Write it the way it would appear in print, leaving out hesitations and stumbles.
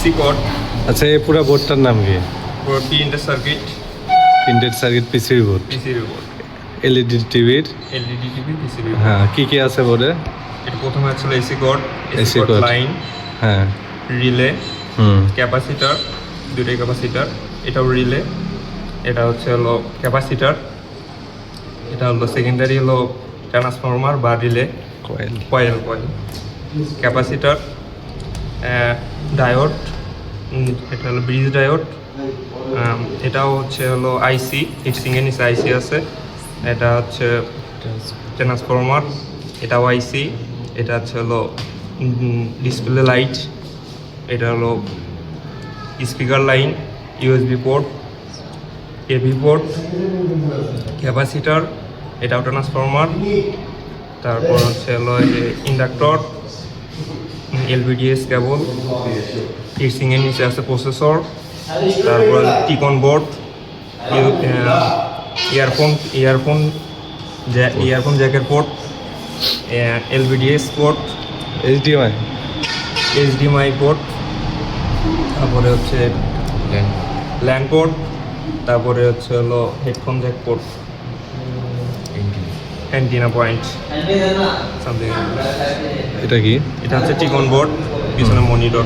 DC code, আচ্ছা এই পুরো বোর্ডটার নাম কি? Printer circuit, printed circuit PCB board, PCB board, LED টিভির। LED TV, PCB. হ্যাঁ কি আছে বোর্ডে? এটা প্রথমে ছিল AC code, AC AC code code। Line, হ্যাঁ রিলে, হুম ক্যাপাসিটার, দুটোই ক্যাপাসিটার। এটাও রিলে, এটা হচ্ছে হলো ক্যাপাসিটার, এটা হলো সেকেন্ডারি হলো ট্রান্সফরমার বা relay, coil. Coil, capacitor, diode, এটা হলো ব্রিজ ডায়োড। এটাও হচ্ছে হলো আইসি, হিটসিংয়ের নিচে আইসি আছে। এটা হচ্ছে ট্রান্সফরমার, এটাও আইসি। এটা হচ্ছে হলো ডিসপ্লে লাইট, এটা হলো speaker line, USB port, AV port, capacitor, এটাও ট্রান্সফরমার। তারপর হচ্ছে হলো এই যে ইন্ডাক্টর, এলভিডিএস কেবল, হিটসিংয়ের নিচে আছে প্রসেসর। তারপর টিকন বোর্ড, ইয়ারফোন জ্যাকের port, LVDS port, HDMI. HDMI port. তারপরে হচ্ছে ল্যান্ড পোর্ট। তারপরে হচ্ছে হলো headphone jack port, antenna point something. এটা কি? এটা হচ্ছে টিকন বোর্ড, পিছনে মনিটর।